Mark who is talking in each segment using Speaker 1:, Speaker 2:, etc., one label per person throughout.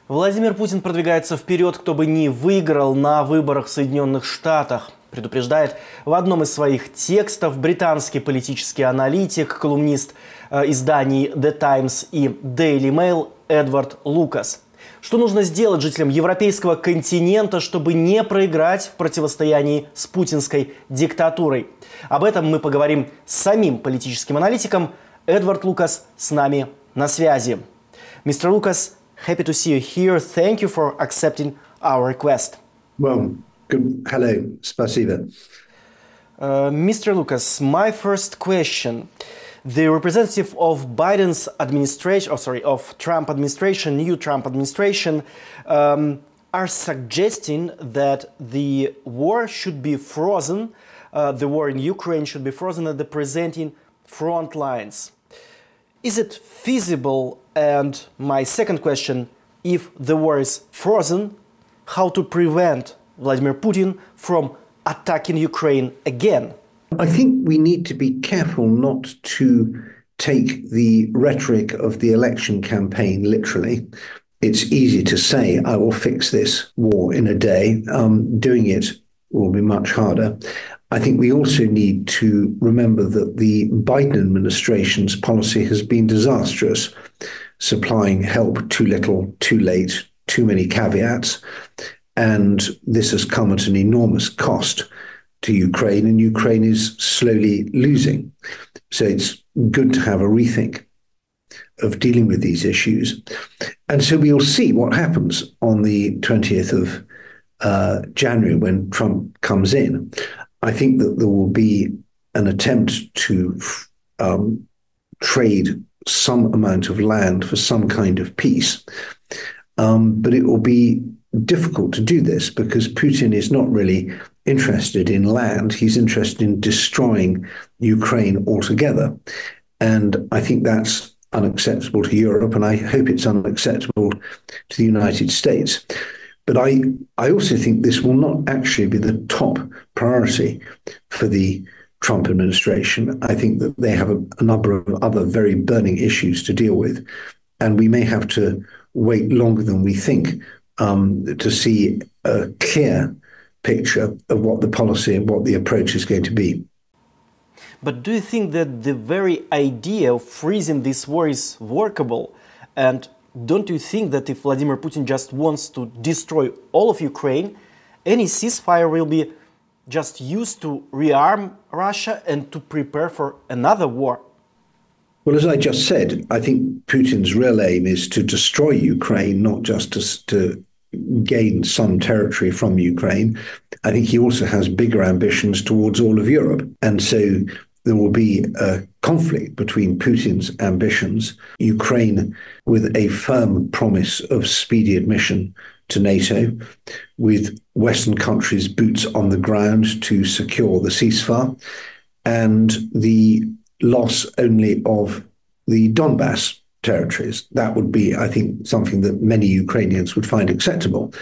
Speaker 1: Владимир Путин продвигается вперед, кто бы ни выиграл на выборах в Соединенных Штатах. Предупреждает в одном из своих текстов британский политический аналитик, колумнист изданий The Times и Daily Mail Эдвард Лукас. Что нужно сделать жителям европейского континента, чтобы не проиграть в противостоянии с путинской диктатурой? Об этом мы поговорим с самим политическим аналитиком. Эдвард Лукас с нами на связи. Mr. Lucas, happy to see you here. Thank you for accepting our request.
Speaker 2: Well, good. Hello, spasibo.
Speaker 1: Mr. Lucas, my first question. The representative of Biden's administration, of Trump administration, new Trump administration, are suggesting that the war should be frozen, the war in Ukraine should be frozen at the presenting front lines. Is it feasible? And my second question, if the war is frozen, how to prevent Vladimir Putin from attacking Ukraine again?
Speaker 2: I think we need to be careful not to take the rhetoric of the election campaign literally. It's easy to say, I will fix this war in a day. Doing it will be much harder. I think we also need to remember that the Biden administration's policy has been disastrous, supplying help too little, too late, too many caveats. And this has come at an enormous cost to Ukraine, and Ukraine is slowly losing. So it's good to have a rethink of dealing with these issues. And so we'll see what happens on the 20th of January when Trump comes in. I think that there will be an attempt to trade some amount of land for some kind of peace. But it will be difficult to do this because Putin is not really interested in land. He's interested in destroying Ukraine altogether. And I think that's unacceptable to Europe, and I hope it's unacceptable to the United States. But I also think this will not actually be the top priority for the Trump administration. I think that they have a number of other very burning issues to deal with, and we may have to wait longer than we think to see a clear picture of what the policy and what the approach is going to be.
Speaker 1: But do you think that the very idea of freezing this war is workable? And don't you think that if Vladimir Putin just wants to destroy all of Ukraine, any ceasefire will be just used to rearm Russia and to prepare for another war?
Speaker 2: Well, as I just said, I think Putin's real aim is to destroy Ukraine, not just to gain some territory from Ukraine. I think he also has bigger ambitions towards all of Europe. And so there will be a conflict between Putin's ambitions, Ukraine with a firm promise of speedy admission to NATO, with Western countries' boots on the ground to secure the ceasefire, and the loss only of the Donbass territories. That would be, I think, something that many Ukrainians would find acceptable.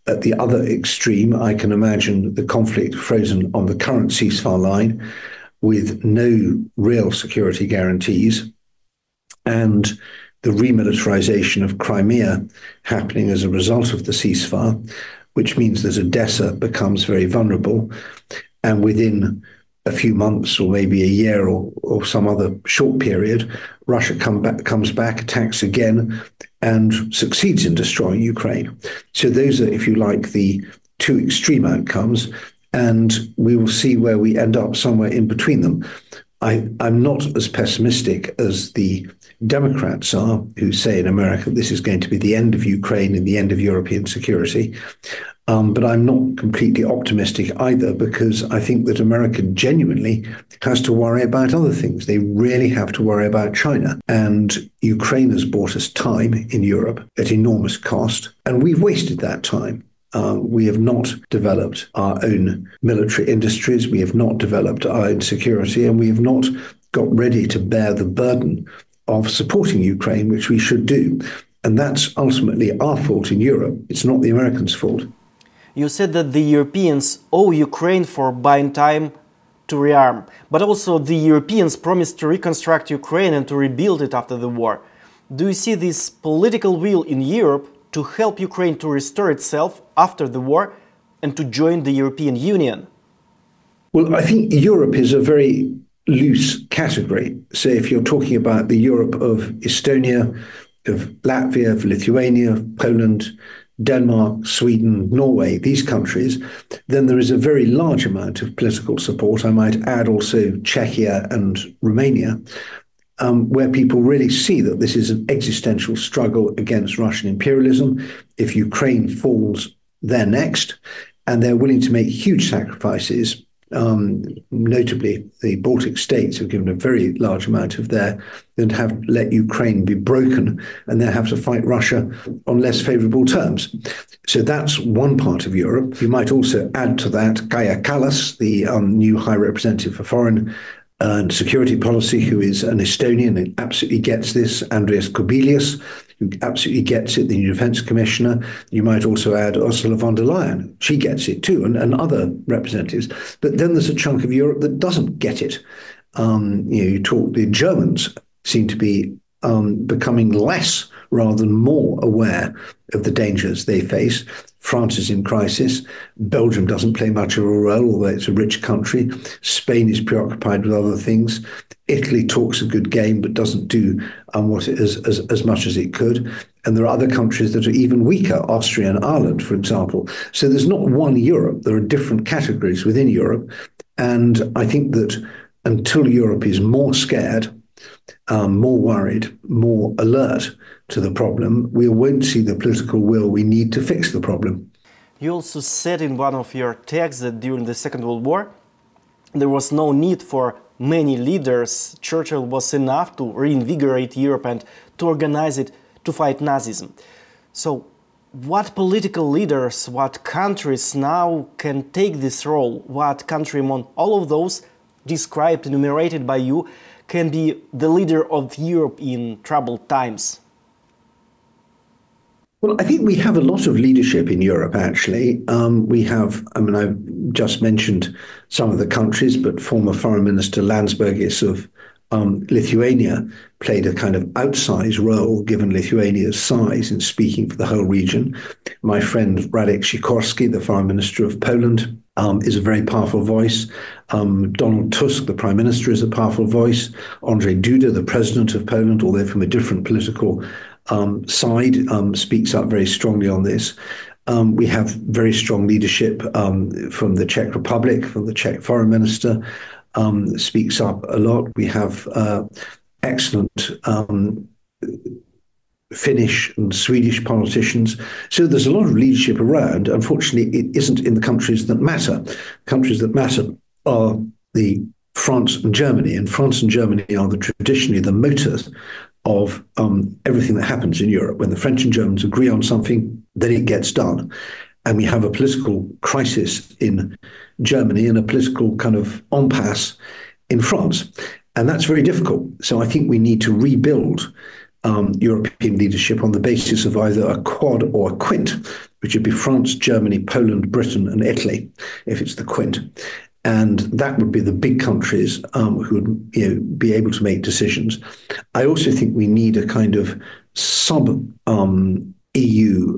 Speaker 2: At the other extreme, I can imagine the conflict frozen on the current ceasefire line with no real security guarantees, and the remilitarization of Crimea happening as a result of the ceasefire, which means that Odessa becomes very vulnerable, and within a few months or maybe a year or some other short period, Russia comes back, attacks again, and succeeds in destroying Ukraine. So those are, if you like, the two extreme outcomes, and we will see where we end up somewhere in between them. I'm not as pessimistic as the Democrats are, who say in America this is going to be the end of Ukraine and the end of European security. But I'm not completely optimistic either, because I think that America genuinely has to worry about other things. They really have to worry about China. And Ukraine has bought us time in Europe at enormous cost, and we've wasted that time. We have not developed our own military industries. We have not developed our own security, and we have not got ready to bear the burden of supporting Ukraine, which we should do. And that's ultimately our fault in Europe. It's not the Americans' fault.
Speaker 1: You said that the Europeans owe Ukraine for buying time to rearm, but also the Europeans promised to reconstruct Ukraine and to rebuild it after the war. Do you see this political will in Europe to help Ukraine to restore itself after the war and to join the European Union?
Speaker 2: Well, I think Europe is a very loose category. So if you're talking about the Europe of Estonia, of Latvia, of Lithuania, of Poland, Denmark, Sweden, Norway, these countries, then there is a very large amount of political support. I might add also Czechia and Romania, where people really see that this is an existential struggle against Russian imperialism. If Ukraine falls, they're next, and they're willing to make huge sacrifices. Notably, the Baltic states have given a very large amount of their, and have let Ukraine be broken, and they have to fight Russia on less favourable terms. So that's one part of Europe. You might also add to that Kaja Kallas, the new High Representative for Foreign and Security Policy, who is an Estonian and absolutely gets this, Andrius Kubilius, who absolutely gets it, the new defence commissioner. You might also add Ursula von der Leyen. She gets it too, and other representatives. But then there's a chunk of Europe that doesn't get it. The Germans seem to be becoming less rather than more aware of the dangers they face. France is in crisis. Belgium doesn't play much of a role, although it's a rich country. Spain is preoccupied with other things. Italy talks a good game, but doesn't do what it is as much as it could. And there are other countries that are even weaker, Austria and Ireland, for example. So there's not one Europe. There are different categories within Europe. And I think that until Europe is more scared, more worried, more alert to the problem, we won't see the political will we need to fix the problem.
Speaker 1: You also said in one of your texts that during the Second World War, there was no need for many leaders. Churchill was enough to reinvigorate Europe and to organize it to fight Nazism. So what political leaders, what countries now can take this role? What country among all of those described, enumerated by you, can be the leader of Europe in troubled times?
Speaker 2: Well, I think we have a lot of leadership in Europe, actually. I've just mentioned some of the countries, but former Foreign Minister Landsbergis of Lithuania played a kind of outsized role, given Lithuania's size, in speaking for the whole region. My friend Radek Sikorski, the Foreign Minister of Poland, is a very powerful voice. Donald Tusk, the Prime Minister, is a powerful voice. Andrzej Duda, the President of Poland, although from a different political side, speaks up very strongly on this. We have very strong leadership from the Czech Republic, from the Czech Foreign Minister, speaks up a lot. We have excellent Finnish and Swedish politicians. So there's a lot of leadership around. Unfortunately, it isn't in the countries that matter. Countries that matter are France and Germany, and France and Germany are traditionally the motors of everything that happens in Europe. When the French and Germans agree on something, then it gets done. And we have a political crisis in Germany and a political kind of impasse in France. And that's very difficult. So I think we need to rebuild European leadership on the basis of either a quad or a quint, which would be France, Germany, Poland, Britain, and Italy, if it's the quint. And that would be the big countries who would be able to make decisions. I also think we need a kind of sub-EU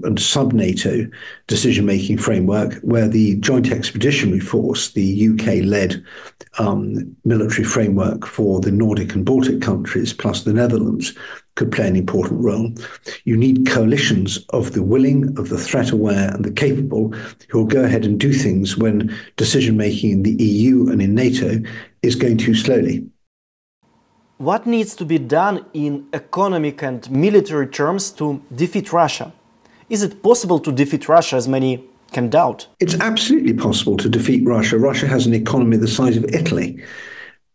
Speaker 2: and sub-NATO decision-making framework where the Joint Expeditionary Force, the UK-led military framework for the Nordic and Baltic countries, plus the Netherlands, could play an important role. You need coalitions of the willing, of the threat-aware, and the capable who will go ahead and do things when decision-making in the EU and in NATO is going too slowly.
Speaker 1: What needs to be done in economic and military terms to defeat Russia? Is it possible to defeat Russia, as many can doubt?
Speaker 2: It's absolutely possible to defeat Russia. Russia has an economy the size of Italy.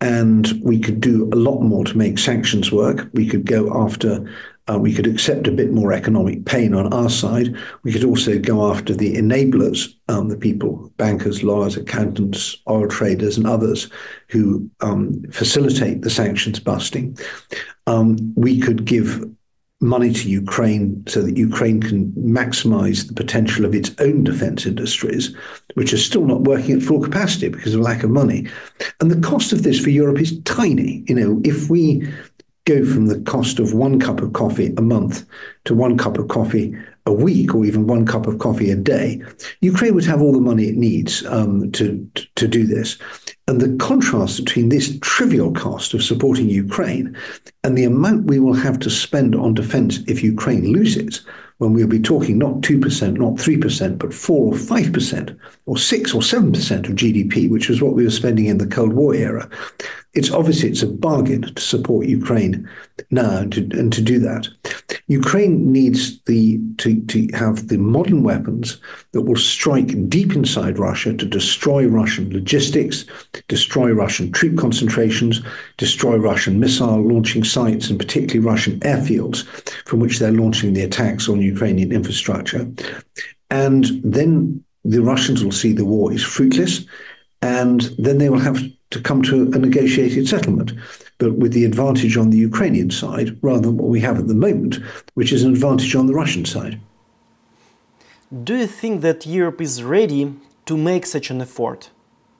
Speaker 2: And we could do a lot more to make sanctions work. We could go after, we could accept a bit more economic pain on our side. We could also go after the enablers, the people, bankers, lawyers, accountants, oil traders, and others who facilitate the sanctions busting. We could give money to Ukraine so that Ukraine can maximize the potential of its own defense industries, which are still not working at full capacity because of lack of money. And the cost of this for Europe is tiny. If we go from the cost of 1 cup of coffee a month to 1 cup of coffee a week or even one cup of coffee a day, Ukraine would have all the money it needs to do this. And the contrast between this trivial cost of supporting Ukraine and the amount we will have to spend on defense if Ukraine loses, when we'll be talking not 2%, not 3%, but 4 or 5%, or 6 or 7% of GDP, which was what we were spending in the Cold War era. It's a bargain to support Ukraine now and to do that. Ukraine needs to have the modern weapons that will strike deep inside Russia to destroy Russian logistics, destroy Russian troop concentrations, destroy Russian missile launching sites, and particularly Russian airfields from which they're launching the attacks on Ukrainian infrastructure. And then the Russians will see the war is fruitless, and then they will have to come to a negotiated settlement, but with the advantage on the Ukrainian side rather than what we have at the moment, which is an advantage on the Russian side.
Speaker 1: Do you think that Europe is ready to make such an effort?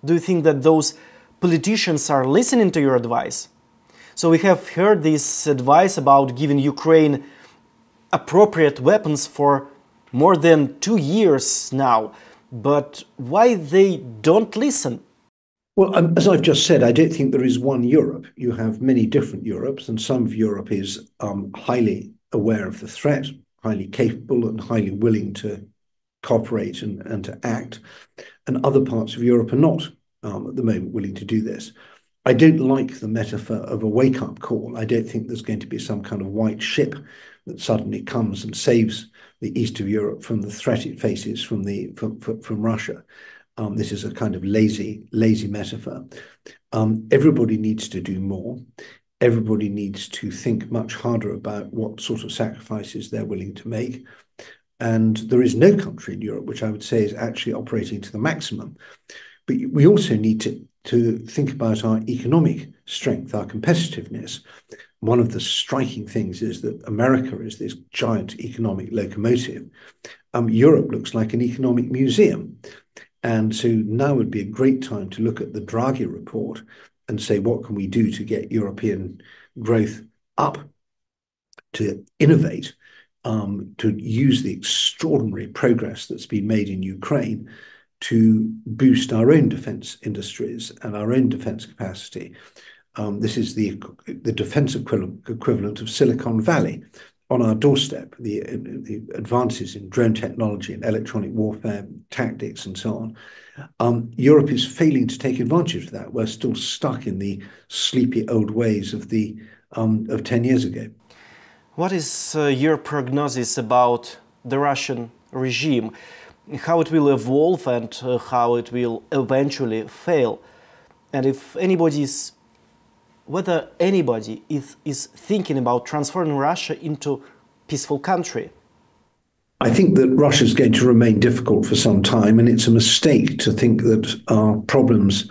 Speaker 1: Do you think that those politicians are listening to your advice? So we have heard this advice about giving Ukraine appropriate weapons for more than 2 years now, but why they don't listen?
Speaker 2: Well, as I've just said, I don't think there is one Europe. You have many different Europes, and some of Europe is highly aware of the threat, highly capable and highly willing to cooperate and to act. And other parts of Europe are not at the moment willing to do this. I don't like the metaphor of a wake-up call. I don't think there's going to be some kind of white ship that suddenly comes and saves the east of Europe from the threat it faces from Russia. This is a kind of lazy metaphor. Everybody needs to do more. Everybody needs to think much harder about what sort of sacrifices they're willing to make. And there is no country in Europe which I would say is actually operating to the maximum. But we also need to think about our economic strength, our competitiveness. One of the striking things is that America is this giant economic locomotive. Europe looks like an economic museum. And so now would be a great time to look at the Draghi report and say, what can we do to get European growth up, to innovate, to use the extraordinary progress that's been made in Ukraine to boost our own defense industries and our own defense capacity. This is the defense equivalent of Silicon Valley on our doorstep, the advances in drone technology and electronic warfare tactics and so on. Europe is failing to take advantage of that. We're still stuck in the sleepy old ways of 10 years ago.
Speaker 1: What is your prognosis about the Russian regime? How it will evolve and how it will eventually fail? And if whether anybody is thinking about transforming Russia into a peaceful country?
Speaker 2: I think that Russia is going to remain difficult for some time, and it's a mistake to think that our problems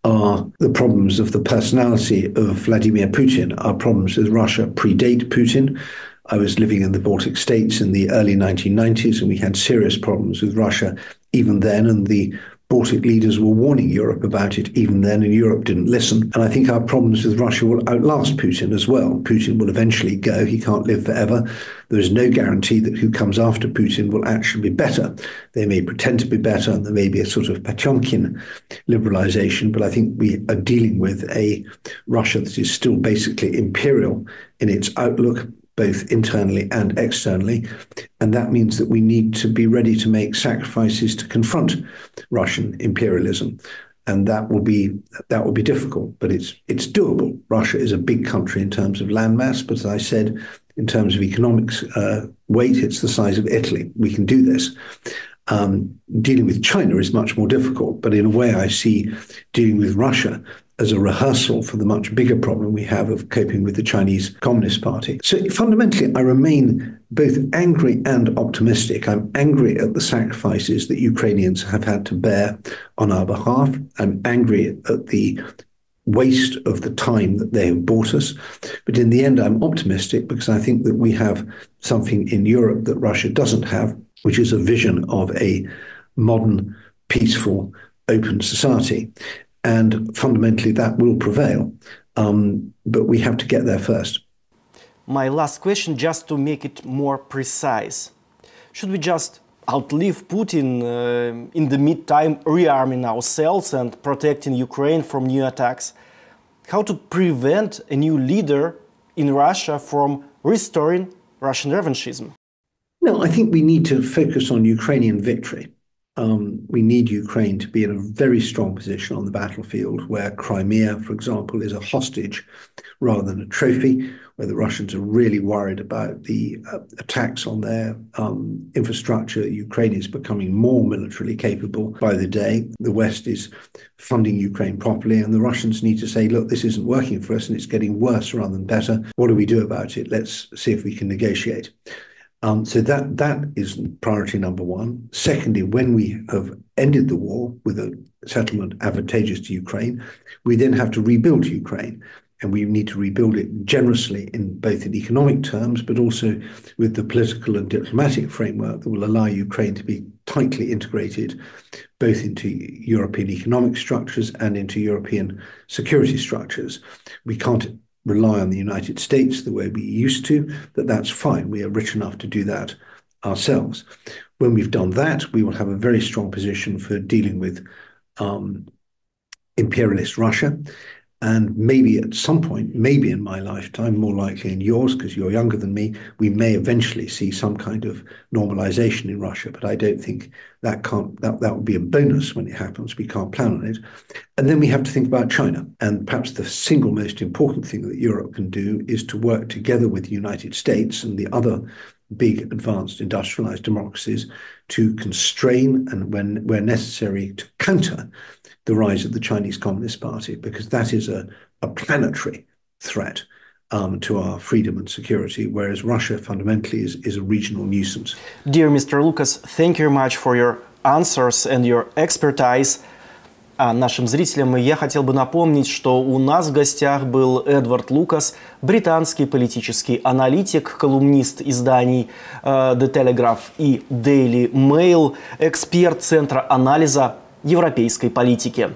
Speaker 2: are the problems of the personality of Vladimir Putin. Our problems with Russia predate Putin. I was living in the Baltic States in the early 1990s, and we had serious problems with Russia even then, and the Baltic leaders were warning Europe about it even then, and Europe didn't listen. And I think our problems with Russia will outlast Putin as well. Putin will eventually go. He can't live forever. There is no guarantee that who comes after Putin will actually be better. They may pretend to be better, and there may be a sort of Potemkin liberalization, but I think we are dealing with a Russia that is still basically imperial in its outlook, both internally and externally. And that means that we need to be ready to make sacrifices to confront Russian imperialism. And that will be difficult, but it's doable. Russia is a big country in terms of landmass, but as I said, in terms of economics weight, it's the size of Italy. We can do this. Dealing with China is much more difficult, but in a way I see dealing with Russia as a rehearsal for the much bigger problem we have of coping with the Chinese Communist Party. So fundamentally, I remain both angry and optimistic. I'm angry at the sacrifices that Ukrainians have had to bear on our behalf. I'm angry at the waste of the time that they have bought us. But in the end, I'm optimistic because I think that we have something in Europe that Russia doesn't have, which is a vision of a modern, peaceful, open society. And fundamentally, that will prevail. But we have to get there first.
Speaker 1: My last question, just to make it more precise. Should we just outlive Putin in the meantime, rearming ourselves and protecting Ukraine from new attacks? How to prevent a new leader in Russia from restoring Russian revanchism?
Speaker 2: No, I think we need to focus on Ukrainian victory. We need Ukraine to be in a very strong position on the battlefield, where Crimea, for example, is a hostage rather than a trophy, where the Russians are really worried about the attacks on their infrastructure. Ukraine is becoming more militarily capable by the day. The West is funding Ukraine properly, and the Russians need to say, look, this isn't working for us and it's getting worse rather than better. What do we do about it? Let's see if we can negotiate. So that is priority number one. Secondly, when we have ended the war with a settlement advantageous to Ukraine, we then have to rebuild Ukraine. And we need to rebuild it generously in both in economic terms, but also with the political and diplomatic framework that will allow Ukraine to be tightly integrated both into European economic structures and into European security structures. We can't rely on the United States the way we used to, that's fine. We are rich enough to do that ourselves. When we've done that, we will have a very strong position for dealing with imperialist Russia. And maybe at some point, maybe in my lifetime, more likely in yours, because you're younger than me, we may eventually see some kind of normalization in Russia. But I don't think that would be a bonus when it happens. We can't plan on it. And then we have to think about China. And perhaps the single most important thing that Europe can do is to work together with the United States and the other big advanced industrialized democracies to constrain and where necessary to counter the rise of the Chinese Communist Party, because that is a planetary threat to our freedom and security, whereas Russia fundamentally is a regional nuisance.
Speaker 1: Dear Mr. Lucas, thank you very much for your answers and your expertise. Нашим зрителям я хотел бы напомнить, что у нас в гостях был Эдвард Лукас, британский политический аналитик, колумнист изданий The Telegraph и Daily Mail, эксперт Центра анализа европейской политики.